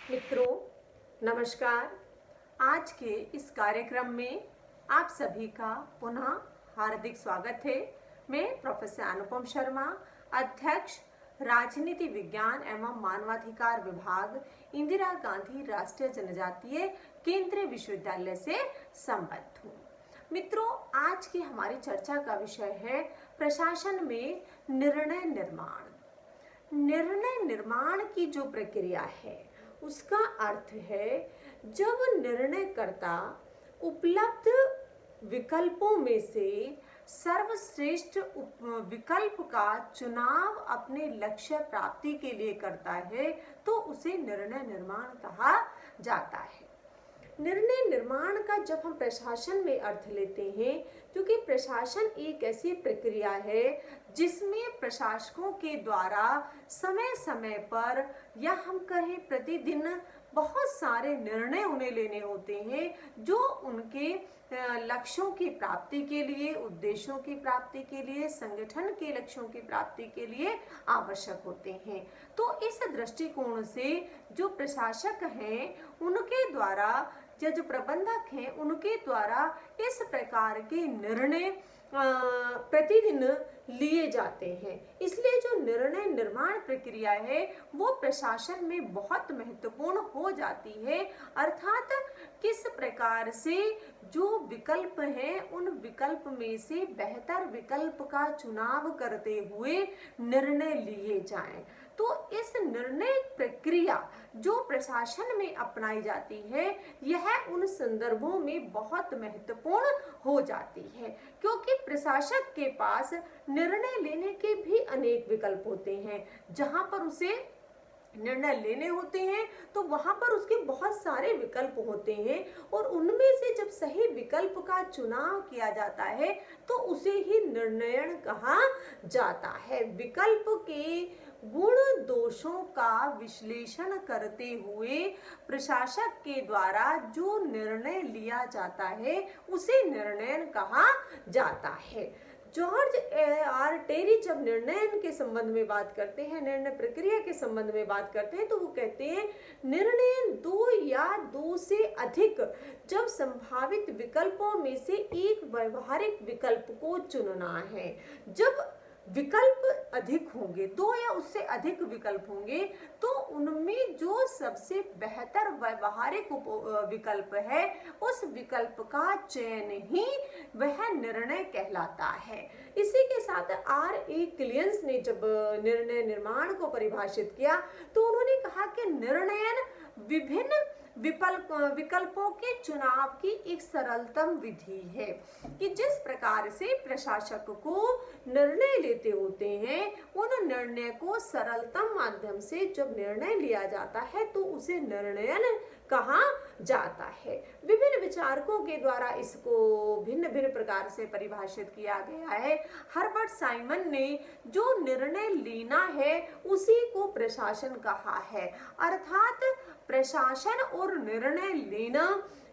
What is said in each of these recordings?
मित्रों, नमस्कार। आज के इस कार्यक्रम में आप सभी का पुनः हार्दिक स्वागत है। मैं प्रोफेसर अनुपम शर्मा, अध्यक्ष राजनीति विज्ञान एवं मानवाधिकार विभाग, इंदिरा गांधी राष्ट्रीय जनजातीय केंद्रीय विश्वविद्यालय से संबद्ध हूँ। मित्रों, आज की हमारी चर्चा का विषय है प्रशासन में निर्णय निर्माण। निर्णय निर्माण की जो प्रक्रिया है उसका अर्थ है जब निर्णयकर्ता उपलब्ध विकल्पों में से सर्वश्रेष्ठ विकल्प का चुनाव अपने लक्ष्य प्राप्ति के लिए करता है तो उसे निर्णय निर्माण कहा जाता है। निर्णय निर्माण का जब हम प्रशासन में अर्थ लेते हैं, क्योंकि प्रशासन एक ऐसी प्रक्रिया है जिसमें प्रशासकों के द्वारा समय समय पर या हम कहें प्रतिदिन बहुत सारे निर्णय उन्हें लेने होते हैं जो उनके लक्ष्यों की प्राप्ति के लिए, उद्देश्यों की प्राप्ति के लिए, संगठन के लक्ष्यों की प्राप्ति के लिए आवश्यक होते हैं। तो इस दृष्टिकोण से जो प्रशासक हैं उनके द्वारा या जो प्रबंधक हैं उनके द्वारा इस प्रकार के निर्णय प्रतिदिन लिए जाते हैं। इसलिए जो निर्णय निर्माण प्रक्रिया है वो प्रशासन में बहुत महत्वपूर्ण हो जाती है। अर्थात किस प्रकार से जो विकल्प हैं उन विकल्प में से बेहतर विकल्प का चुनाव करते हुए निर्णय लिए जाएं। तो इस निर्णय प्रक्रिया जो प्रशासन में अपनाई जाती है यह उन संदर्भों में बहुत महत्वपूर्ण हो जाती है, क्योंकि प्रशासक के पास निर्णय लेने के भी अनेक विकल्प होते हैं। जहां पर उसे निर्णय लेने होते हैं तो वहां पर उसके बहुत सारे विकल्प होते हैं और उनमें से जब सही विकल्प का चुनाव किया जाता है तो उसे ही निर्णय कहा जाता है। विकल्प के गुण दोषों का विश्लेषण करते हुए प्रशासक के द्वारा जो निर्णय लिया जाता है उसे निर्णय कहा जाता है। जॉर्ज आर टेरी जब निर्णय के संबंध में बात करते हैं, निर्णय प्रक्रिया के संबंध में बात करते हैं, तो वो कहते हैं निर्णय दो या दो से अधिक जब संभावित विकल्पों में से एक व्यवहारिक विकल्प को चुनना है। जब विकल्प अधिक होंगे, दो या उससे अधिक विकल्प होंगे, तो उनमें जो सबसे बेहतर व्यवहारिक विकल्प है उस विकल्प का चयन ही वह निर्णय कहलाता है। इसी के साथ आर ए क्लियंस ने जब निर्णय निर्माण को परिभाषित किया तो उन्होंने कहा कि निर्णय विभिन्न विकल्पों के चुनाव की एक सरलतम विधि है कि जिस प्रकार से प्रशासक को निर्णय लेते होते हैं उन निर्णय को सरलतम माध्यम से जब निर्णय लिया जाता है तो उसे निर्णयन कहा जाता है। विभिन्न विचारकों के द्वारा इसको भिन्न भिन्न प्रकार से परिभाषित किया गया है। हर्बर्ट साइमन ने जो निर्णय लेना है उसी को प्रशासन कहा है। अर्थात प्रशासन और निर्णय लेना,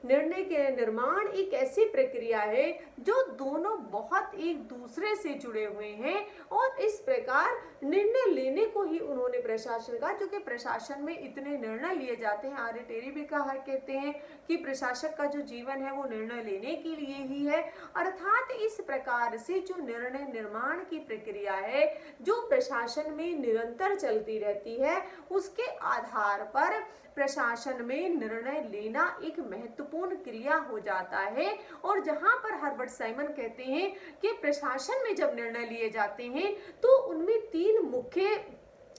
निर्णय के निर्माण एक ऐसी प्रक्रिया है जो दोनों बहुत एक दूसरे से जुड़े हुए हैं और इस प्रकार निर्णय लेने को ही उन्होंने प्रशासन कहा। जो कि प्रशासन में इतने निर्णय लिए जाते हैं, आर ए टेरी भी कहा कहते हैं कि प्रशासक का जो जीवन है वो निर्णय लेने के लिए ही है। अर्थात इस प्रकार से जो निर्णय निर्माण की प्रक्रिया है जो प्रशासन में निरंतर चलती रहती है उसके आधार पर प्रशासन में निर्णय लेना एक महत्वपूर्ण क्रिया हो जाता है। और जहां पर हर्बर्ट साइमन कहते हैं कि प्रशासन में जब निर्णय लिए जाते हैं तो उनमें तीन मुख्य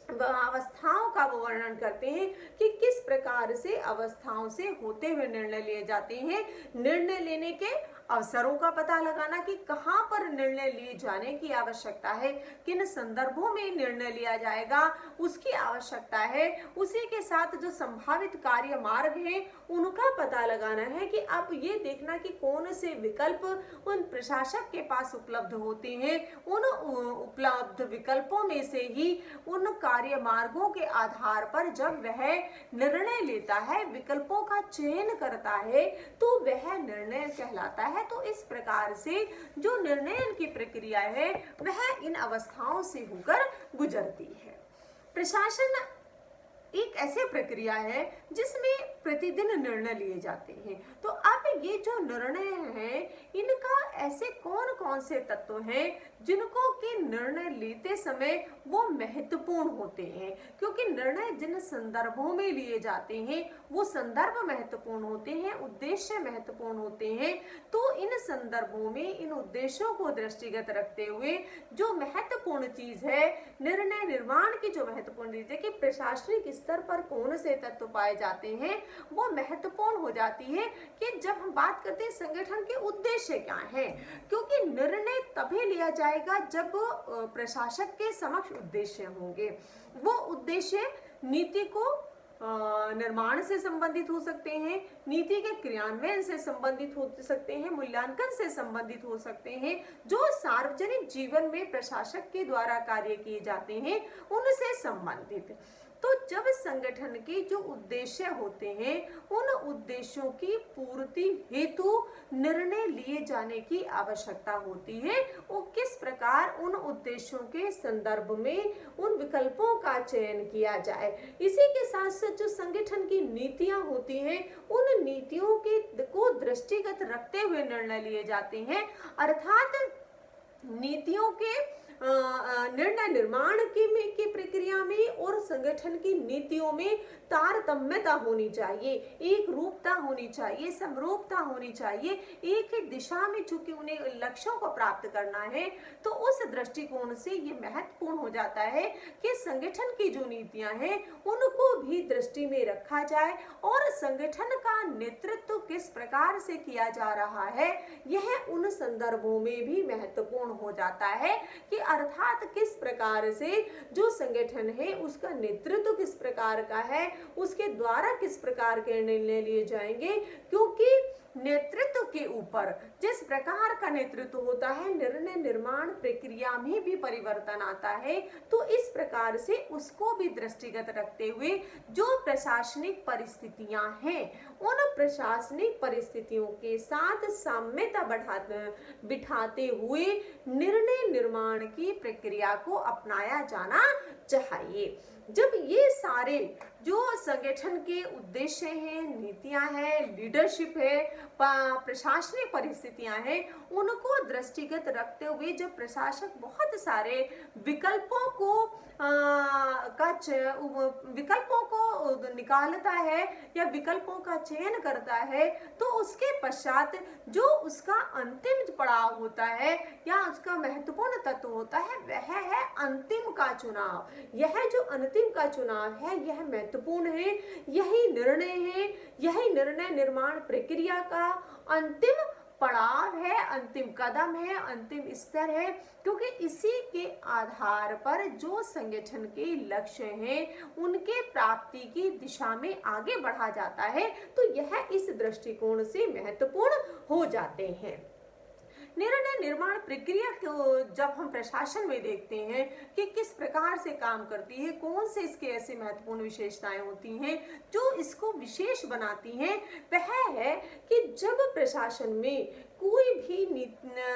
अवस्थाओं का वो वर्णन करते हैं कि किस प्रकार से अवस्थाओं से होते हुए निर्णय लिए जाते हैं। निर्णय लेने के अवसरों का पता लगाना कि कहां पर निर्णय लिए जाने की आवश्यकता है, किन संदर्भों में निर्णय लिया जाएगा उसकी आवश्यकता है। उसी के साथ जो संभावित कार्य मार्ग हैं उनका पता लगाना है कि अब ये देखना कि कौन से विकल्प उन प्रशासक के पास उपलब्ध होते हैं। उन उपलब्ध विकल्पों में से ही उन कार्य मार्गों के आधार पर जब वह निर्णय लेता है, विकल्पों का चयन करता है, तो वह निर्णय कहलाता है। तो इस प्रकार से जो निर्णय की प्रक्रिया है वह इन अवस्थाओं से होकर गुजरती है। प्रशासन एक ऐसे प्रक्रिया है जिसमें प्रतिदिन निर्णय लिए जाते हैं। तो अब ये जो निर्णय हैं, इनका ऐसे कौन कौन से तत्व हैं जिनको कि निर्णय लेते समय वो महत्वपूर्ण होते हैं, क्योंकि निर्णय जिन संदर्भों में लिए जाते हैं वो संदर्भ महत्वपूर्ण होते हैं, उद्देश्य महत्वपूर्ण होते हैं। तो इन संदर्भों में इन उद्देश्यों को दृष्टिगत रखते हुए जो महत्वपूर्ण चीज है, निर्णय निर्माण की जो महत्वपूर्ण चीज है कि प्रशासनिक स्तर पर कौन से तत्व पाए जाते हैं, वो महत्वपूर्ण हो जाती है कि जब हम बात करते हैं संगठन के उद्देश्य क्या हैं, क्योंकि निर्णय तभी लिया जाएगा जब प्रशासक के समक्ष उद्देश्य होंगे। वो उद्देश्य नीति को निर्माण से संबंधित हो सकते हैं, नीति के क्रियान्वयन से संबंधित हो सकते हैं, मूल्यांकन से संबंधित हो सकते हैं, जो सार्वजनिक जीवन में प्रशासक के द्वारा कार्य किए जाते हैं उनसे संबंधित। तो जब संगठन के जो उद्देश्य होते हैं, उन उद्देश्यों की पूर्ति हेतु निर्णय लिए जाने की आवश्यकता होती है। वो किस प्रकार उन उद्देश्यों के संदर्भ में उन विकल्पों का चयन किया जाए। इसी के साथ साथ जो संगठन की नीतियां होती हैं, उन नीतियों के को दृष्टिगत रखते हुए निर्णय लिए जाते हैं। अर्थात नीतियों के निर्णय निर्माण की प्रक्रिया में और संगठन की नीतियों में तारतम्यता होनी चाहिए, एक रूपता होनी चाहिए, समरूपता होनी चाहिए, एक ही दिशा में चूंकि उन्हें लक्ष्यों को प्राप्त करना है। तो उस दृष्टिकोण से ये महत्वपूर्ण हो जाता है कि संगठन की जो नीतियां हैं उनको भी दृष्टि में रखा जाए और संगठन का नेतृत्व किस प्रकार से किया जा रहा है, यह उन संदर्भों में भी महत्वपूर्ण हो जाता है कि अर्थात किस प्रकार से जो संगठन है उसका नेतृत्व किस प्रकार का है, उसके द्वारा किस प्रकार के निर्णय लिए जाएंगे। क्योंकि नेतृत्व के ऊपर जिस प्रकार का नेतृत्व होता है, निर्णय निर्माण प्रक्रिया में भी परिवर्तन आता है। तो इस प्रकार से उसको भी दृष्टिगत रखते हुए जो प्रशासनिक परिस्थितियां हैं, उन प्रशासनिक परिस्थितियों के साथ साम्यता बिठाते हुए निर्णय निर्माण की प्रक्रिया को अपनाया जाना चाहिए। जब ये सारे जो संगठन के उद्देश्य हैं, नीतियां हैं, लीडरशिप है, प्रशासनिक परिस्थितियां हैं, उनको दृष्टिगत रखते हुए जब प्रशासक बहुत सारे विकल्पों को निकालता है या विकल्पों का चयन करता है, तो उसके पश्चात जो उसका अंतिम पड़ाव होता है या उसका महत्वपूर्ण तत्व होता है, वह है अंतिम का चुनाव। यह जो अंतिम का चुनाव है यह महत्वपूर्ण है, यही निर्णय है, यही निर्णय निर्माण प्रक्रिया का अंतिम पड़ाव है, अंतिम कदम है, अंतिम स्तर है, क्योंकि इसी के आधार पर जो संगठन के लक्ष्य हैं उनके प्राप्ति की दिशा में आगे बढ़ा जाता है। तो यह इस दृष्टिकोण से महत्वपूर्ण हो जाते हैं। निर्णय निर्माण प्रक्रिया को जब हम प्रशासन में देखते हैं कि किस प्रकार से काम करती है, कौन से इसके ऐसी महत्वपूर्ण विशेषताएं होती हैं जो इसको विशेष बनाती हैं, वह है कि जब प्रशासन में कोई भी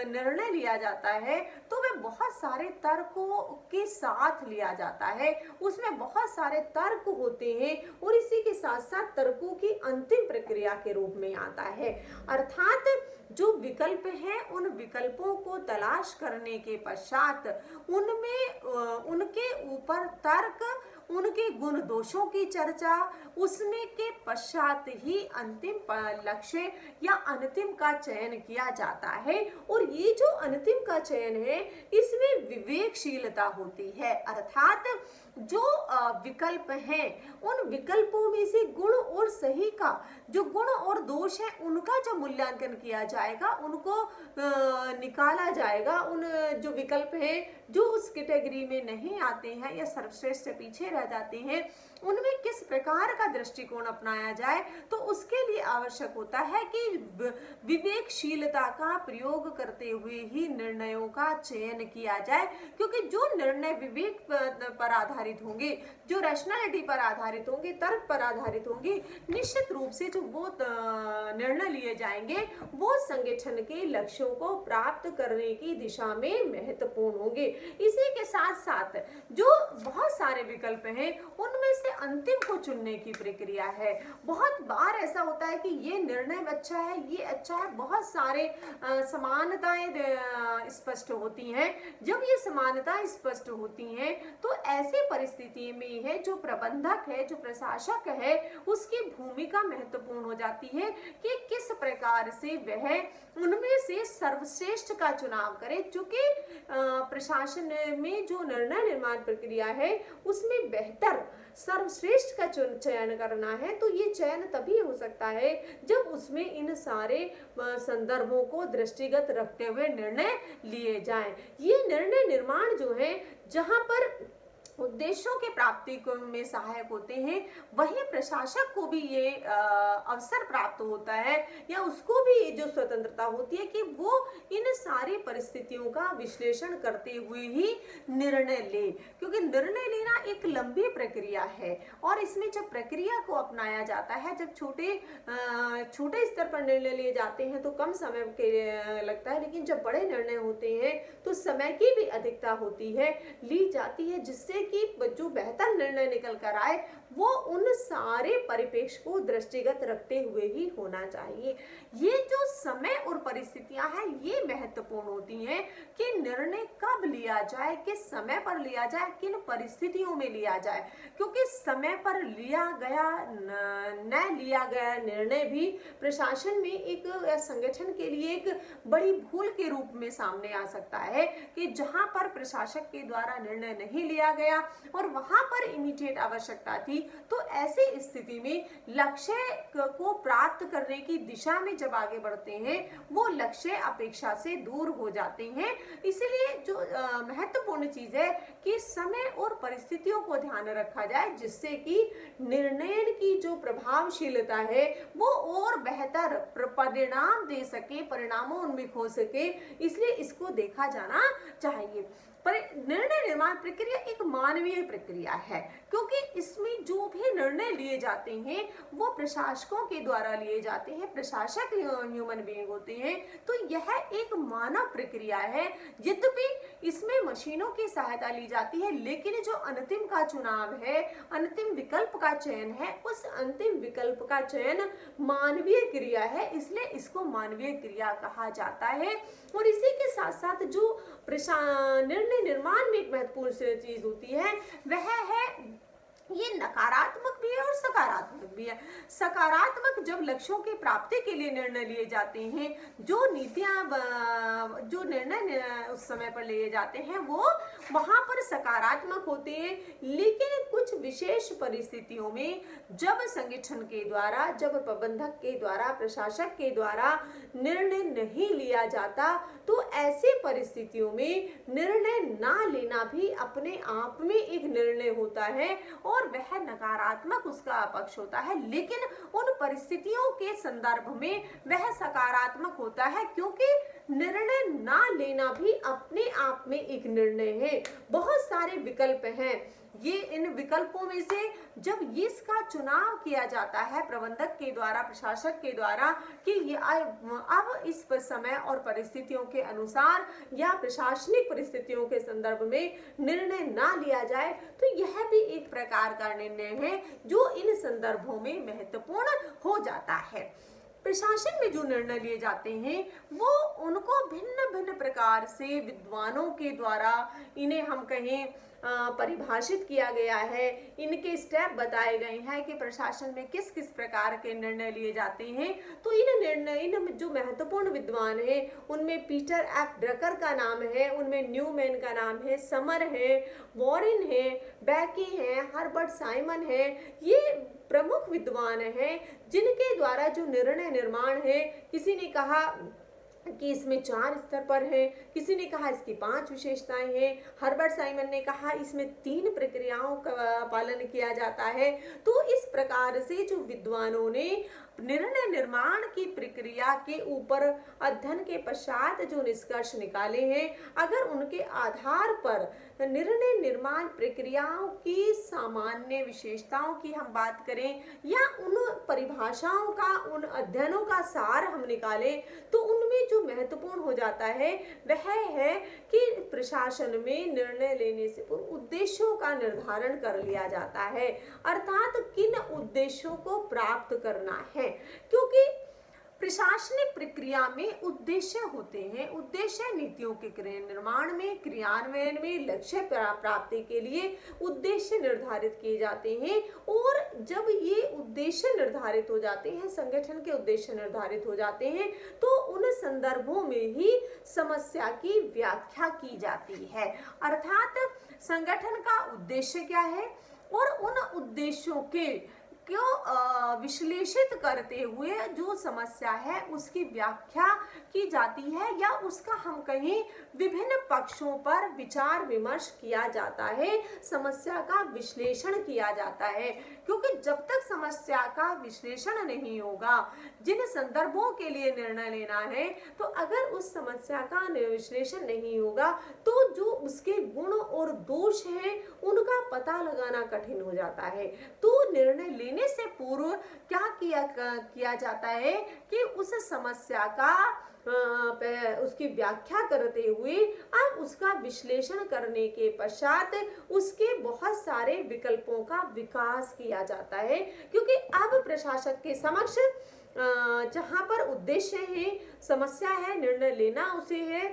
निर्णय लिया जाता है तो वह बहुत सारे तर्कों के साथ लिया जाता है, उसमें बहुत सारे तर्क होते हैं और इसी के साथ साथ तर्कों की अंतिम प्रक्रिया के रूप में आता है। अर्थात जो विकल्प हैं उन विकल्पों को तलाश करने के पश्चात उनमें उनके ऊपर तर्क, उनके गुण दोषों की चर्चा, उसमें के पश्चात ही अंतिम लक्ष्य या अंतिम का चयन किया जाता है। और ये जो अंतिम का चयन है इसमें विवेकशीलता होती है। अर्थात जो विकल्प हैं उन विकल्पों में से गुण और सही का जो गुण और दोष है उनका जब मूल्यांकन किया जाएगा, उनको निकाला जाएगा। उन जो विकल्प हैं जो उस कैटेगरी में नहीं आते हैं या सर्वश्रेष्ठ से पीछे रह जाते हैं, उनमें किस प्रकार का दृष्टिकोण अपनाया जाए, तो उसके लिए आवश्यक होता है कि विवेकशीलता का प्रयोग करते हुए ही निर्णयों का चयन किया जाए। क्योंकि जो निर्णय विवेक पर आधारित होंगे, जो रैशनैलिटी पर आधारित होंगे, तर्क पर आधारित होंगे, निश्चित रूप से जो वो निर्णय लिए जाएंगे वो संगठन के लक्ष्यों को प्राप्त करने की दिशा में महत्वपूर्ण होंगे। इसी के साथ साथ जो बहुत सारे विकल्प हैं उनमें से से अंतिम को चुनने की प्रक्रिया है। बहुत बार ऐसा होता है कि ये निर्णय अच्छा है, ये अच्छा है, बहुत सारे समानताएं स्पष्ट होती हैं। जब ये समानताएं स्पष्ट होती हैं तो ऐसी परिस्थिति में है जो प्रबंधक है, जो प्रशासक है, उसकी भूमिका महत्वपूर्ण हो जाती है कि किस प्रकार से वह उनमें से सर्वश्रेष्ठ का चुनाव करे। चूंकि प्रशासन में जो निर्णय निर्माण प्रक्रिया है उसमें बेहतर सर्वश्रेष्ठ का चयन करना है, तो ये चयन तभी हो सकता है जब उसमें इन सारे संदर्भों को दृष्टिगत रखते हुए निर्णय लिए जाएं। ये निर्णय निर्माण जो है जहां पर उद्देश्यों के प्राप्ति में सहायक होते हैं, वही प्रशासक को भी ये अवसर प्राप्त होता है या उसको भी ये जो स्वतंत्रता होती है कि वो इन सारी परिस्थितियों का विश्लेषण करते हुए ही निर्णय ले, क्योंकि निर्णय लेना एक लंबी प्रक्रिया है और इसमें जब प्रक्रिया को अपनाया जाता है, जब छोटे स्तर पर निर्णय लिए जाते हैं तो कम समय के लगता है, लेकिन जब बड़े निर्णय होते हैं तो समय की भी अधिकता होती है, ली जाती है, जिससे कि जो बेहतर निर्णय निकल कर आए वो उन सारे परिप्रेक्ष्य को दृष्टिगत रखते हुए ही होना चाहिए। ये जो समय और परिस्थितियां हैं ये महत्वपूर्ण होती हैं कि निर्णय कब लिया जाए, किस समय पर लिया जाए, किन परिस्थितियों में लिया जाए, क्योंकि समय पर लिया गया न लिया गया निर्णय भी प्रशासन में एक संगठन के लिए एक बड़ी भूल के रूप में सामने आ सकता है कि जहां पर प्रशासक के द्वारा निर्णय नहीं लिया गया और वहां पर इमीडिएट आवश्यकता थी, तो ऐसी स्थिति में लक्ष्य को प्राप्त करने की दिशा में जब आगे बढ़ते हैं वो लक्ष्य अपेक्षा से दूर हो जाते हैं। इसलिए जो महत्वपूर्ण चीज है कि समय और परिस्थितियों को ध्यान रखा जाए, जिससे कि निर्णय की जो प्रभावशीलता है वो और बेहतर परिणाम दे सके, परिणामोन्मुख हो सके, इसलिए इसको देखा जाना चाहिए। पर निर्णय निर्माण प्रक्रिया एक मानवीय प्रक्रिया है, क्योंकि इसमें जो भी निर्णय लिए जाते हैं वो प्रशासकों के द्वारा लिए जाते हैं, प्रशासक ह्यूमन बीइंग होते हैं, तो यह एक मानव प्रक्रिया है। यद्यपि इसमें मशीनों की सहायता ली जाती है, लेकिन जो अंतिम का चुनाव है, अंतिम विकल्प का चयन है, उस अंतिम विकल्प का चयन मानवीय क्रिया है, इसलिए इसको मानवीय क्रिया कहा जाता है। और इसी के साथ साथ जो निर्णय निर्माण में एक महत्वपूर्ण चीज होती है वह है ये नकारात्मक भी है और सकारात्मक भी है। सकारात्मक जब लक्ष्यों की प्राप्ति के लिए निर्णय लिए जाते हैं, जो नीतियां जो निर्णय उस समय पर लिए जाते हैं वो वहां पर सकारात्मक होते हैं, लेकिन कुछ विशेष परिस्थितियों में जब संगठन के द्वारा, जब प्रबंधक के द्वारा, प्रशासक के द्वारा निर्णय नहीं लिया जाता, तो ऐसी परिस्थितियों में निर्णय ना लेना भी अपने आप में एक निर्णय होता है और वह नकारात्मक उसका पक्ष होता है, लेकिन उन परिस्थितियों के संदर्भ में वह सकारात्मक होता है, क्योंकि निर्णय ना लेना भी अपने आप में एक निर्णय है। बहुत सारे विकल्प हैं, ये इन विकल्पों में से जब इसका चुनाव किया जाता है प्रबंधक के द्वारा, प्रशासक के द्वारा कि ये अब इस समय और परिस्थितियों के अनुसार या प्रशासनिक परिस्थितियों के संदर्भ में निर्णय ना लिया जाए, तो यह भी एक प्रकार का निर्णय है जो इन संदर्भों में महत्वपूर्ण हो जाता है। प्रशासन में जो निर्णय लिए जाते हैं वो उनको भिन्न भिन्न प्रकार से विद्वानों के द्वारा इन्हें हम कहें परिभाषित किया गया है, इनके स्टेप बताए गए हैं कि प्रशासन में किस किस प्रकार के निर्णय लिए जाते हैं। तो इन जो महत्वपूर्ण विद्वान हैं उनमें पीटर एफ ड्रकर का नाम है, उनमें न्यूमैन का नाम है, समर है, वॉरेन है, बैकी है, हर्बर्ट साइमन है, ये प्रमुख विद्वान हैं जिनके द्वारा जो निर्णय निर्माण है, किसी ने कहा कि इसमें 4 स्तर पर है, किसी ने कहा इसकी 5 विशेषताएं हैं, हर्बर्ट साइमन ने कहा इसमें 3 प्रक्रियाओं का पालन किया जाता है। तो इस प्रकार से जो विद्वानों ने निर्णय निर्माण की प्रक्रिया के ऊपर अध्ययन के पश्चात जो निष्कर्ष निकाले हैं, अगर उनके आधार पर निर्णय निर्माण प्रक्रियाओं की सामान्य विशेषताओं की हम बात करें या उन परिभाषाओं का, उन अध्ययनों का सार हम निकालें, तो उनमें जो जो महत्वपूर्ण हो जाता है वह है कि प्रशासन में निर्णय लेने से पूर्व उद्देश्यों का निर्धारण कर लिया जाता है, अर्थात किन उद्देश्यों को प्राप्त करना है। क्योंकि प्रशासनिक प्रक्रिया में उद्देश्य होते हैं, उद्देश्य नीतियों के निर्माण में, क्रियान्वयन में, लक्ष्य प्राप्ति के लिए उद्देश्य निर्धारित किए जाते हैं। और जब ये उद्देश्य निर्धारित हो जाते हैं, संगठन के उद्देश्य निर्धारित हो जाते हैं, तो उन संदर्भों में ही समस्या की व्याख्या की जाती है। अर्थात संगठन का उद्देश्य क्या है और उन उद्देश्यों के क्यों विश्लेषित करते हुए जो समस्या है उसकी व्याख्या की जाती है, या उसका हम कहीं विभिन्न पक्षों पर विचार विमर्श किया जाता है, समस्या का विश्लेषण किया जाता है। क्योंकि जब तक समस्या का विश्लेषण नहीं होगा, जिन संदर्भों के लिए निर्णय लेना है, तो अगर उस समस्या का विश्लेषण नहीं होगा तो जो उसके गुण और दोष हैं उनका पता लगाना कठिन हो जाता है। तो निर्णय लेने से पूर्व क्या किया जाता है कि उस समस्या का उसकी व्याख्या करते हुए अब उसका विश्लेषण करने के पश्चात उसके बहुत सारे विकल्पों का विकास किया जाता है। क्योंकि अब प्रशासक के समक्ष जहां पर उद्देश्य है, समस्या है, निर्णय लेना उसे है,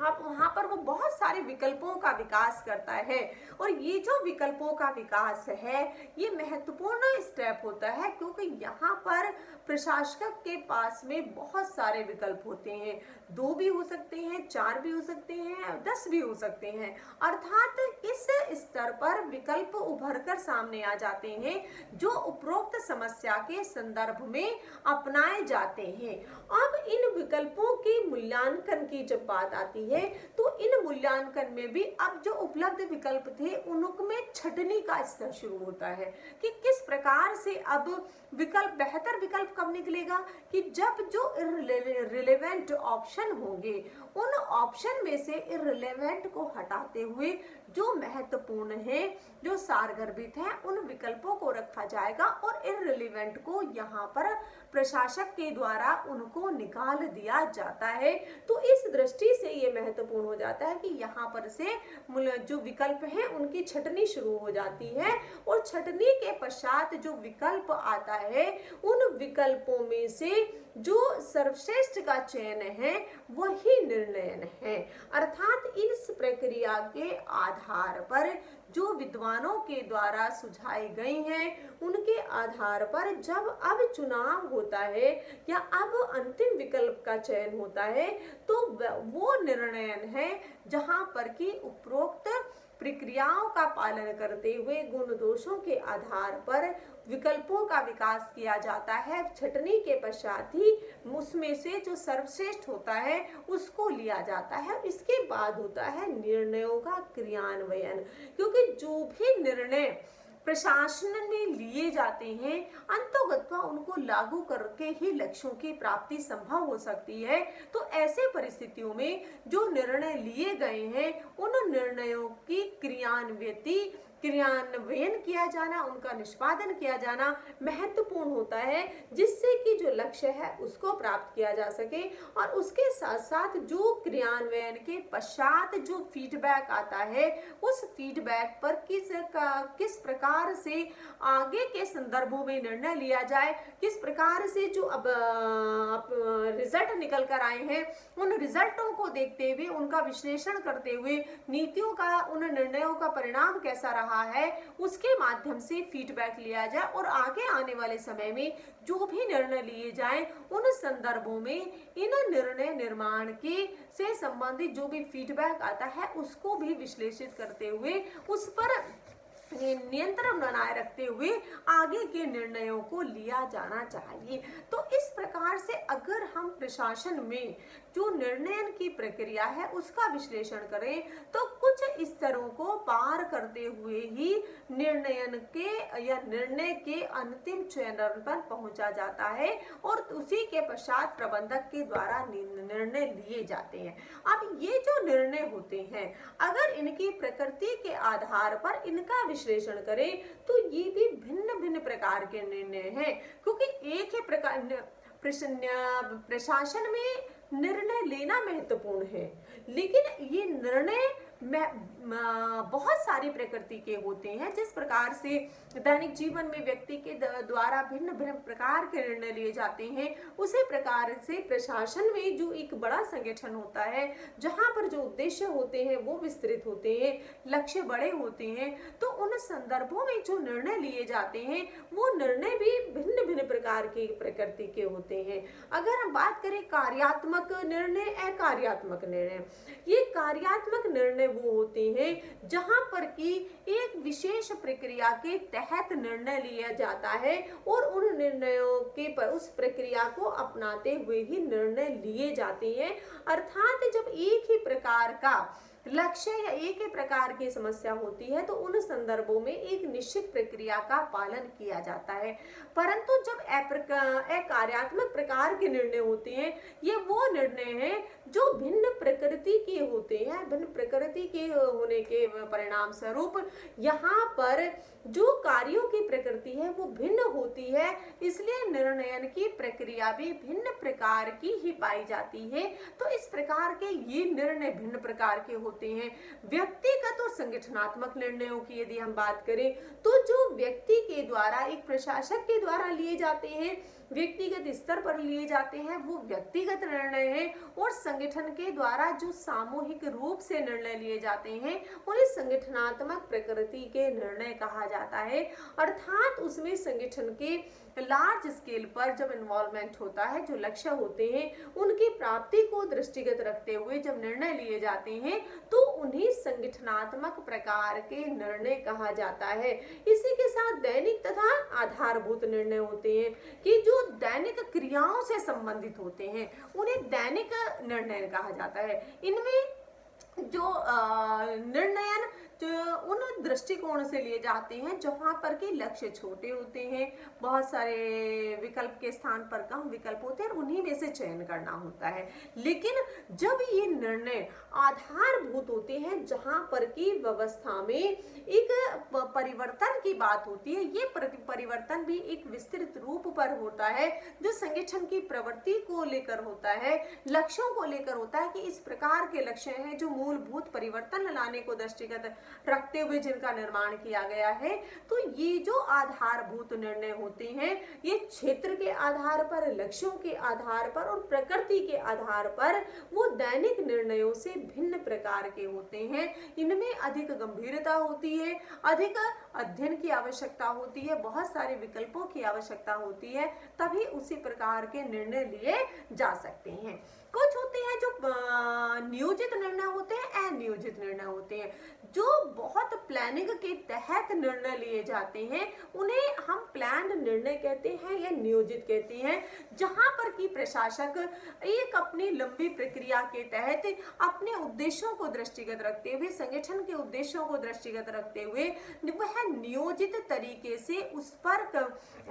अब वहां पर वो बहुत सारे विकल्पों का विकास करता है। और ये जो विकल्पों का विकास है ये महत्वपूर्ण स्टेप होता है, क्योंकि यहाँ पर प्रशासक के पास में बहुत सारे विकल्प होते हैं। 2 भी हो सकते हैं, 4 भी हो सकते हैं, 10 भी हो सकते हैं। अर्थात इस स्तर पर विकल्प उभर कर सामने आ जाते हैं जो उपरोक्त समस्या के संदर्भ में अपनाए जाते हैं। अब इन विकल्पों के मूल्यांकन की जब बात आती है तो इन मूल्यांकन में भी अब जो उपलब्ध विकल्प थे उनमें छटनी का स्तर शुरू होता है कि किस प्रकार से अब विकल्प, बेहतर विकल्प कब निकलेगा कि जब जो इररिलेवेंट ऑप्शन होंगे उन ऑप्शन में से इररिलेवेंट को हटाते हुए जो महत्वपूर्ण है, जो सारगर्भित है, उन विकल्पों को रखा जाएगा और इररिलेवेंट को यहाँ पर प्रशासक के द्वारा उनको निकाल दिया जाता है। तो इस दृष्टि से ये महत्वपूर्ण हो जाता है कि यहाँ पर से जो विकल्प हैं उनकी छटनी शुरू हो जाती है और छटनी के पश्चात जो विकल्प आता है उन विकल्पों में से जो सर्वश्रेष्ठ का चयन है वही निर्णय है। अर्थात इस प्रक्रिया के आधार पर जो विद्वानों के द्वारा सुझाई गई हैं उनके आधार पर जब अब चुनाव होता है या अब अंतिम विकल्प का चयन होता है तो वो निर्णय है जहां पर कि उपरोक्त प्रक्रियाओं का पालन करते हुए गुण दोषों के आधार पर विकल्पों का विकास किया जाता है। छटनी के पश्चात ही उसमें से जो सर्वश्रेष्ठ होता है उसको लिया जाता है। इसके बाद होता है निर्णयों का क्रियान्वयन, क्योंकि जो भी निर्णय प्रशासन में लिए जाते हैं अंतोगत्वा उनको लागू करके ही लक्ष्यों की प्राप्ति संभव हो सकती है। तो ऐसे परिस्थितियों में जो निर्णय लिए गए हैं उन निर्णयों की क्रियान्वयन किया जाना, उनका निष्पादन किया जाना महत्वपूर्ण होता है, जिससे कि जो लक्ष्य है उसको प्राप्त किया जा सके। और उसके साथ साथ जो क्रियान्वयन के पश्चात जो फीडबैक आता है उस फीडबैक पर किस प्रकार से आगे के संदर्भों में निर्णय लिया जाए, किस प्रकार से जो अब रिजल्ट निकल कर आए हैं उन रिजल्टों को देखते हुए, उनका विश्लेषण करते हुए नीतियों का, उन निर्णयों का परिणाम कैसा रहा है उसके माध्यम से फीडबैक लिया जाए और आगे आने वाले समय में जो भी निर्णय लिए जाएं उन संदर्भों में इन निर्णय निर्माण के से संबंधित जो भी फीडबैक आता है उसको भी विश्लेषित करते हुए उस पर नियंत्रण बनाए रखते हुए आगे के निर्णयों को लिया जाना चाहिए। तो इस प्रकार से अगर हम प्रशासन में जो निर्णयन की प्रक्रिया है उसका विश्लेषण करें तो कुछ स्तरों को पार करते हुए ही निर्णयन के या निर्णय के अंतिम चरण पर पहुंचा जाता है और उसी के पश्चात प्रबंधक के द्वारा निर्णय लिए जाते हैं। अब ये जो निर्णय होते हैं अगर इनकी प्रकृति के आधार पर इनका विश्लेषण करें तो ये भी भिन्न भिन्न प्रकार के निर्णय हैं, क्योंकि एक ही प्रकार प्रशासन में निर्णय लेना महत्वपूर्ण है, लेकिन ये निर्णय बहुत सारी प्रकृति के होते हैं। जिस प्रकार से दैनिक जीवन में व्यक्ति के द्वारा भिन्न भिन्न प्रकार के निर्णय लिए जाते हैं, उसी प्रकार से प्रशासन में जो एक बड़ा संगठन होता है, जहां पर जो उद्देश्य होते हैं वो विस्तृत होते हैं, लक्ष्य बड़े होते हैं, तो उन संदर्भों में जो निर्णय लिए जाते हैं वो निर्णय भी भिन्न भिन्न प्रकार के प्रकृति के होते हैं। अगर हम बात करें कार्यात्मक निर्णय, अकार्यात्मक निर्णय, ये कार्यात्मक निर्णय वो होते हैं जहां पर कि एक विशेष प्रक्रिया के तहत निर्णय लिया जाता है और उन निर्णयों के पर उस प्रक्रिया को अपनाते हुए ही निर्णय लिए जाते हैं। अर्थात जब एक ही प्रकार का लक्ष्य या एक ही प्रकार की समस्या होती है तो उन संदर्भों में एक निश्चित प्रक्रिया का पालन किया जाता है। परंतु जब अकार्यात्मक प्रकार के निर्णय होते हैं, ये वो निर्णय हैं जो भिन्न प्रकृति के होते हैं। भिन्न प्रकृति के होने के परिणाम स्वरूप यहाँ पर जो कार्यों की प्रकृति है वो भिन्न होती है, इसलिए निर्णयन की प्रक्रिया भी भिन्न प्रकार की ही पाई जाती है। तो इस प्रकार के ये निर्णय भिन्न प्रकार के होते हैं। व्यक्तिगत और संगठनात्मक निर्णयों की यदि हम बात करें तो जो व्यक्ति के द्वारा, एक प्रशासक के द्वारा लिए जाते हैं, व्यक्तिगत स्तर पर लिए जाते हैं, वो व्यक्तिगत निर्णय है। और संगठन के द्वारा जो सामूहिक रूप से निर्णय लिए जाते हैं उन्हें संगठनात्मक प्रकृति के निर्णय कहा जाता है। अर्थात उसमें संगठन के लार्ज स्केल पर जब इन्वॉल्वमेंट होता है, जो लक्ष्य होते हैं उनकी प्राप्ति को दृष्टिगत रखते हुए जब निर्णय लिए जाते हैं तो उन्हें संगठनात्मक प्रकार के निर्णय कहा जाता है। इसी के साथ दैनिक तथा आधारभूत निर्णय होते हैं कि जो दैनिक क्रियाओं से संबंधित होते हैं उन्हें दैनिक निर्णय कहा जाता है। इनमें जो निर्णयन उन दृष्टिकोण से लिए जाते हैं जहां पर कि लक्ष्य छोटे होते हैं, बहुत सारे विकल्प के स्थान पर कम विकल्प होते हैं और उन्हीं में से चयन करना होता है। लेकिन जब ये निर्णय आधारभूत होते हैं जहां पर कि व्यवस्था में एक परिवर्तन की बात होती है, ये परिवर्तन भी एक विस्तृत रूप पर होता है जो संगठन की प्रवृत्ति को लेकर होता है, लक्ष्यों को लेकर होता है कि इस प्रकार के लक्ष्य हैं जो मूलभूत परिवर्तन लाने को दृष्टिगत रखते हुए जिनका निर्माण किया गया है। तो ये जो आधारभूत निर्णय होते हैं ये क्षेत्र के आधार पर, लक्ष्यों के आधार पर और प्रकृति के आधार पर वो दैनिक निर्णयों से भिन्न प्रकार के होते हैं। इनमें अधिक गंभीरता होती है, अधिक अध्ययन की आवश्यकता होती है, बहुत सारे विकल्पों की आवश्यकता होती है, तभी उसी प्रकार के निर्णय लिए जा सकते हैं। कुछ होते हैं जो नियोजित निर्णय होते हैं, अनियोजित निर्णय होते हैं, जो बहुत प्लानिंग के तहत निर्णय लिए जाते हैं, उन्हें हम प्लान्ड निर्णय कहते हैं या नियोजित कहते हैं, जहां पर कि प्रशासक एक अपनी लंबी प्रक्रिया के तहत अपने उद्देश्यों को दृष्टिगत रखते हुए, संगठन के उद्देश्यों को दृष्टिगत रखते हुए वह नियोजित तरीके से उस पर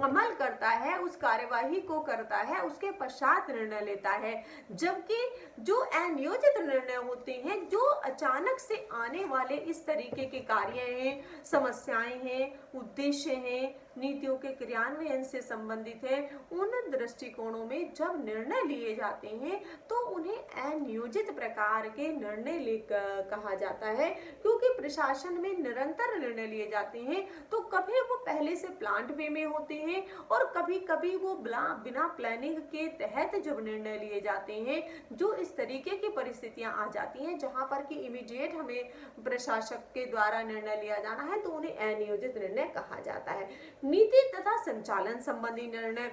अमल करता है, उस कार्यवाही को करता है, उसके पश्चात निर्णय लेता है। जबकि जो अनियोजित निर्णय होते हैं, जो अचानक से आने वाले इस तरीके के कार्य हैं, समस्याएं हैं, उद्देश्य हैं, नीतियों के क्रियान्वयन से संबंधित है, उन दृष्टिकोणों में जब निर्णय लिए जाते हैं तो उन्हें अनियोजित प्रकार के निर्णय कहा जाता है। क्योंकि प्रशासन में निरंतर निर्णय लिए जाते हैं तो कभी वो पहले से प्लान्ड वे में होते हैं और कभी कभी वो बिना प्लानिंग के तहत जब निर्णय लिए जाते हैं, जो इस तरीके की परिस्थितियां आ जाती हैं जहां पर कि इमीडिएट हमें प्रशासक के द्वारा निर्णय लिया जाना है, तो उन्हें अनियोजित निर्णय कहा जाता है। नीति तथा संचालन संबंधी निर्णय,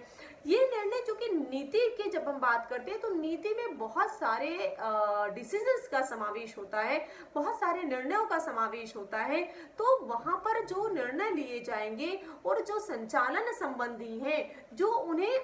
ये निर्णय जो कि नीति के जब हम बात करते हैं तो नीति में बहुत सारे डिसीजंस का समावेश होता है, बहुत सारे निर्णयों का समावेश होता है। तो वहां पर जो निर्णय लिए जाएंगे और जो संचालन संबंधी हैं, जो उन्हें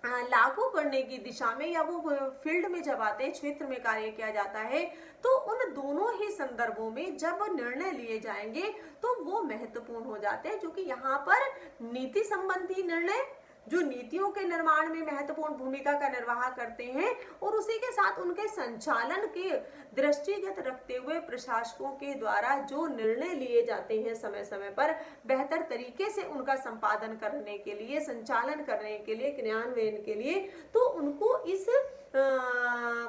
लागू करने की दिशा में या वो फील्ड में जब आते हैं, क्षेत्र में कार्य किया जाता है, तो उन दोनों ही संदर्भों में जब निर्णय लिए जाएंगे तो वो महत्वपूर्ण हो जाते हैं। जो कि यहाँ पर नीति संबंधी निर्णय, जो नीतियों के निर्माण में महत्वपूर्ण भूमिका का निर्वाह करते हैं और उसी के साथ उनके संचालन के दृष्टिगत रखते हुए प्रशासकों के द्वारा जो निर्णय लिए जाते हैं समय समय पर बेहतर तरीके से उनका संपादन करने के लिए, संचालन करने के लिए, क्रियान्वयन के लिए, तो उनको इस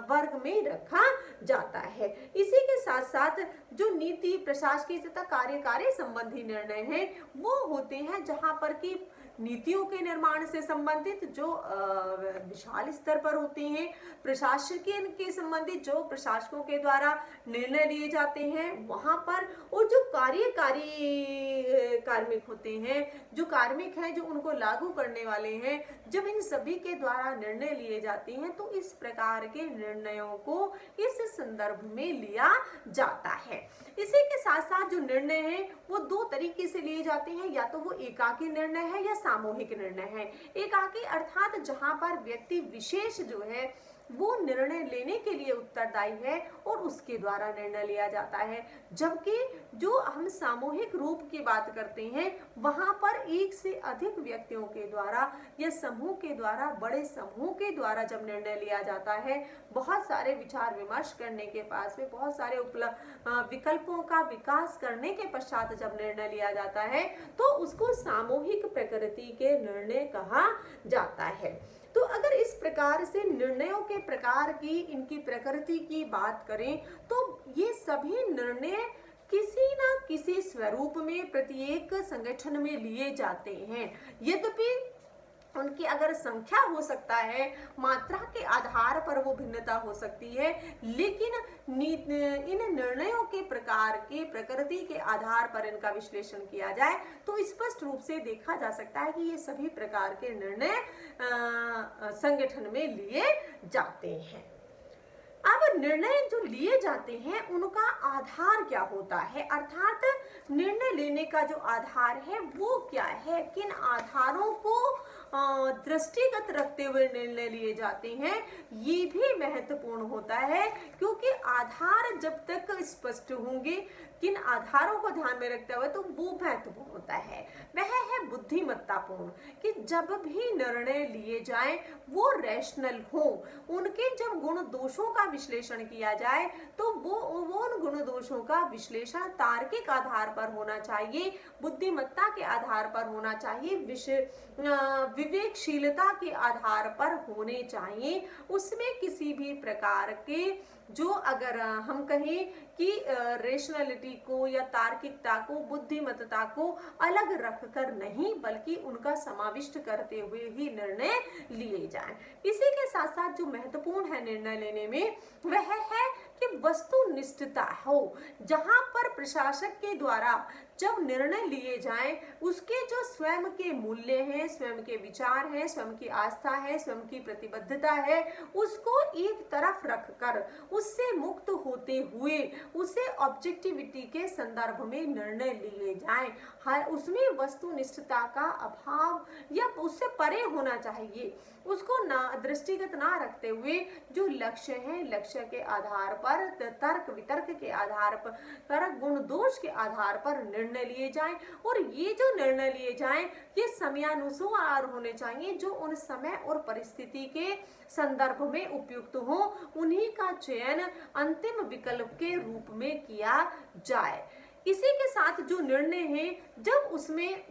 वर्ग में रखा जाता है। इसी के साथ साथ जो नीति, प्रशासकीय तथा कार्यकारी संबंधी निर्णय हैं वो होते हैं जहां पर कि नीतियों के निर्माण से संबंधित जो विशाल स्तर पर होते हैं, प्रशासकीय के संबंधित जो प्रशासकों के द्वारा निर्णय लिए जाते हैं वहां पर, और जो कार्यकारी कार्मिक होते हैं, जो कार्मिक हैं जो उनको लागू करने वाले हैं, जब इन सभी के द्वारा निर्णय लिए जाते हैं तो इस प्रकार के निर्णयों को इस संदर्भ में लिया जाता है। इसी के साथ साथ जो निर्णय हैं वो दो तरीके से लिए जाते हैं, या तो वो एकाकी निर्णय है या सामूहिक निर्णय है। एकाकी अर्थात जहां पर व्यक्ति विशेष जो है वो निर्णय लेने के लिए उत्तरदायी है और उसके द्वारा निर्णय लिया जाता है, जबकि जो हम सामूहिक रूप की बात करते हैं वहां पर एक से अधिक व्यक्तियों के द्वारा या समूह के द्वारा, बड़े समूह के द्वारा जब निर्णय लिया जाता है, बहुत सारे विचार विमर्श करने के पास में, बहुत सारे विकल्पों का विकास करने के पश्चात जब निर्णय लिया जाता है तो उसको सामूहिक प्रकृति के निर्णय कहा जाता है। तो अगर इस प्रकार से निर्णयों के प्रकार की, इनकी प्रकृति की बात करें तो ये सभी निर्णय किसी न किसी स्वरूप में प्रत्येक संगठन में लिए जाते हैं। यद्यपि उनकी अगर संख्या हो सकता है, मात्रा के आधार पर वो भिन्नता हो सकती है, लेकिन इन निर्णयों के प्रकार के, प्रकृति के आधार पर इनका विश्लेषण किया जाए तो स्पष्ट रूप से देखा जा सकता है कि ये सभी प्रकार के निर्णय संगठन में लिए जाते हैं। अब निर्णय जो लिए जाते हैं उनका आधार क्या होता है, अर्थात निर्णय लेने का जो आधार है वो क्या है, किन आधारों को दृष्टिगत रखते हुए निर्णय लिए जाते हैं, ये भी महत्वपूर्ण होता है, क्योंकि आधार जब तक स्पष्ट होंगे, किन आधारों को ध्यान में रखते हुए, तो वो महत्वपूर्ण होता है। वह है बुद्धिमत्तापूर्ण, कि जब भी निर्णय लिए जाएं वो रैशनल हो, उनके जब गुण दोषों का विश्लेषण किया जाए तो वो उन गुण दोषों का विश्लेषण तार्किक आधार पर होना चाहिए, बुद्धिमत्ता के आधार पर होना चाहिए, विवेकशीलता के आधार पर होने चाहिए। उसमें किसी भी प्रकार के जो, अगर हम कहें कि रेशनलिटी को या तार्किकता को, बुद्धिमत्ता को अलग रखकर नहीं, बल्कि उनका समाविष्ट करते हुए ही निर्णय लिए जाएं। इसी के साथ साथ जो महत्वपूर्ण है निर्णय लेने में वह है कि वस्तुनिष्ठता हो, जहां पर प्रशासक के द्वारा जब निर्णय लिए जाएं उसके जो स्वयं के मूल्य हैं, स्वयं के विचार हैं, स्वयं की आस्था है, स्वयं की प्रतिबद्धता है, उसको एक तरफ रखकर उससे मुक्त होते हुए उसे ऑब्जेक्टिविटी के संदर्भ में निर्णय लिए जाएं। हर उसमें वस्तुनिष्ठता का अभाव या उससे परे होना चाहिए, उसको ना दृष्टिगत ना रखते हुए जो लक्ष्य है, लक्ष्य के आधार पर, तर्क वितर्क के आधार पर, गुण दोष के आधार पर निर्णय लिए जाएं। और ये जो निर्णय लिए जाएं ये समयानुसार होने चाहिए, जो उन समय और परिस्थिति के संदर्भ में उपयुक्त हो, उन्हीं का चयन अंतिम विकल्प के रूप में किया जाए। इसी के साथ जो निर्णय है, जब उसमें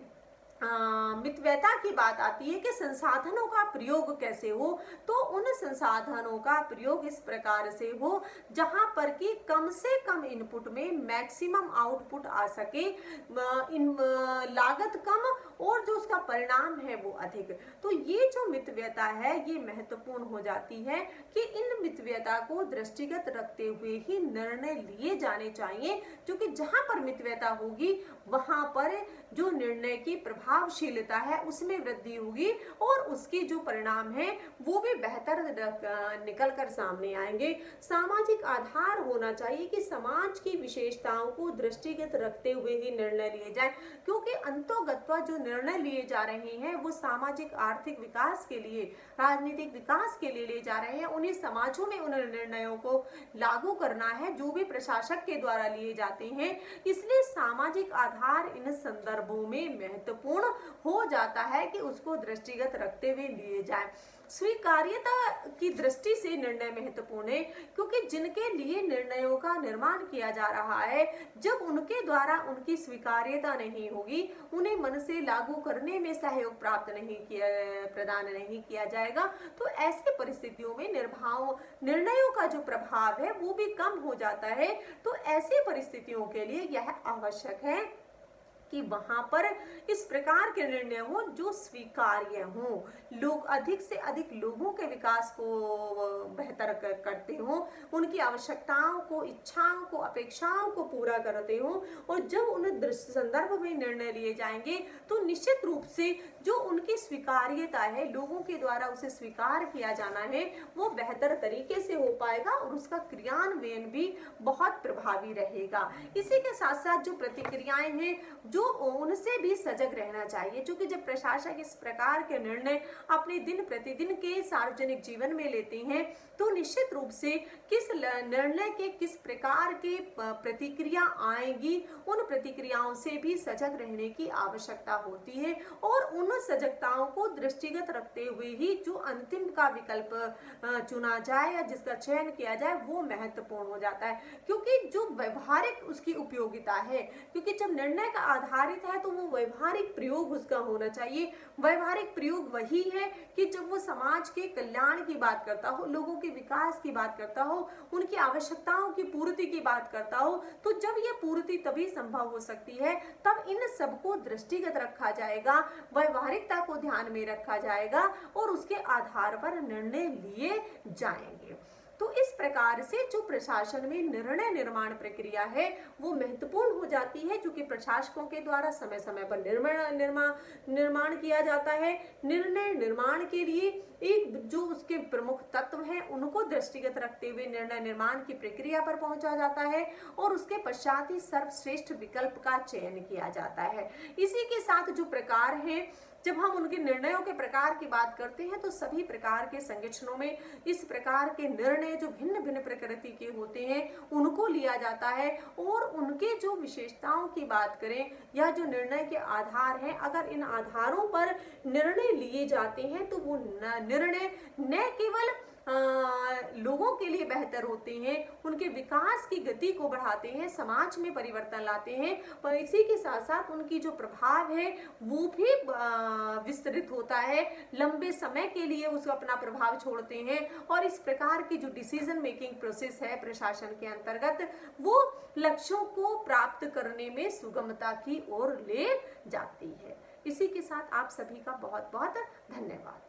मितव्ययता की बात आती है कि संसाधनों का प्रयोग कैसे हो, तो उन संसाधनों का प्रयोग इस प्रकार से हो जहां पर कि कम से कम इनपुट में मैक्सिमम आउटपुट आ सके, लागत कम और जो उसका परिणाम है वो अधिक। तो ये जो मितव्ययता है ये महत्वपूर्ण हो जाती है कि इन मितव्ययता को दृष्टिगत रखते हुए ही निर्णय लिए जाने चाहिए, क्योंकि जहां पर मितव्ययता होगी वहां पर जो निर्णय की प्रभावशीलता है उसमें वृद्धि होगी और उसके जो परिणाम है वो भी बेहतर निकल कर सामने आएंगे। सामाजिक आधार होना चाहिए कि समाज की विशेषताओं को दृष्टिगत रखते हुए ही निर्णय लिए जाए, क्योंकि अंतोगत्वा जो निर्णय लिए जा रहे हैं वो सामाजिक आर्थिक विकास के लिए, राजनीतिक विकास के लिए लिए जा रहे हैं। उन्हें समाजों में उन निर्णयों को लागू करना है जो भी प्रशासक के द्वारा लिए जाते हैं, इसलिए सामाजिक आधार इन संदर्भ संदर्भों में महत्वपूर्ण हो जाता है कि उसको दृष्टिगत रखते हुए लिए जाए। स्वीकार्यता की दृष्टि से निर्णय महत्वपूर्ण है, क्योंकि जिनके लिए निर्णयों का निर्माण किया जा रहा है, जब उनके द्वारा उनकी स्वीकार्यता नहीं होगी, उन्हें मन से लागू करने में सहयोग प्राप्त नहीं किया प्रदान नहीं किया जाएगा, तो ऐसी परिस्थितियों में निर्णयों का जो प्रभाव है वो भी कम हो जाता है। तो ऐसी परिस्थितियों के लिए यह आवश्यक है कि वहां पर इस प्रकार के निर्णय हो जो स्वीकार्य हो, लोग अधिक से अधिक लोगों के विकास को बेहतर करते हो, उनकी आवश्यकताओं को, इच्छाओं को, अपेक्षाओं को पूरा करते हो। और जब उन संदर्भ में निर्णय लिए जाएंगे तो निश्चित रूप से जो उनकी स्वीकार्यता है, लोगों के द्वारा उसे स्वीकार किया जाना है, वो बेहतर तरीके से हो पाएगा और उसका क्रियान्वयन भी बहुत प्रभावी रहेगा। इसी के साथ साथ जो प्रतिक्रियाएं हैं, जो उनसे भी सजग रहना चाहिए, क्योंकि जब प्रशासक इस प्रकार के निर्णय अपने दिन प्रतिदिन के सार्वजनिक जीवन में लेते हैं, तो निश्चित रूप से किस निर्णय के किस प्रकार की प्रतिक्रिया आएगी, उन प्रतिक्रियाओं से भी सजग रहने की आवश्यकता होती है। और उन सजगताओं को दृष्टिगत रखते हुए ही जो अंतिम का विकल्प चुना जाए या जिसका चयन किया जाए वो महत्वपूर्ण हो जाता है, क्योंकि जो व्यवहारिक उसकी उपयोगिता है, क्योंकि जब निर्णय का आधारित है तो वो व्यवहारिक प्रयोग उसका होना चाहिए। व्यवहारिक प्रयोग वही है कि जब वो समाज के कल्याण की बात करता हो, लोगों के विकास की बात करता हो, उनकी आवश्यकताओं की पूर्ति की बात करता हो, तो जब ये पूर्ति तभी संभव हो सकती है, तब इन सबको दृष्टिगत रखा जाएगा, व्यवहारिकता को ध्यान में रखा जाएगा और उसके आधार पर निर्णय लिए जाएंगे। तो इस प्रकार से जो प्रशासन में निर्णय निर्माण प्रक्रिया है वो महत्वपूर्ण हो जाती है, क्योंकि प्रशासकों के द्वारा समय समय पर निर्माण किया जाता है। निर्णय निर्माण के लिए एक जो उसके प्रमुख तत्व हैं उनको दृष्टिगत रखते हुए निर्णय निर्माण की प्रक्रिया पर पहुंचा जाता है और उसके पश्चात ही सर्वश्रेष्ठ विकल्प का चयन किया जाता है। इसी के साथ जो प्रकार हैं, जब हम उनके निर्णयों के प्रकार की बात करते हैं तो सभी प्रकार के संगठनों में इस प्रकार के निर्णय जो भिन्न भिन्न प्रकृति के होते हैं उनको लिया जाता है और उनके जो विशेषताओं की बात करें या जो निर्णय के आधार हैं, अगर इन आधारों पर निर्णय लिए जाते हैं तो वो निर्णय न केवल लोगों के लिए बेहतर होते हैं, उनके विकास की गति को बढ़ाते हैं, समाज में परिवर्तन लाते हैं, पर इसी के साथ साथ उनकी जो प्रभाव है वो भी विस्तृत होता है, लंबे समय के लिए उसका अपना प्रभाव छोड़ते हैं। और इस प्रकार की जो डिसीजन मेकिंग प्रोसेस है प्रशासन के अंतर्गत, वो लक्ष्यों को प्राप्त करने में सुगमता की ओर ले जाती है। इसी के साथ आप सभी का बहुत बहुत धन्यवाद।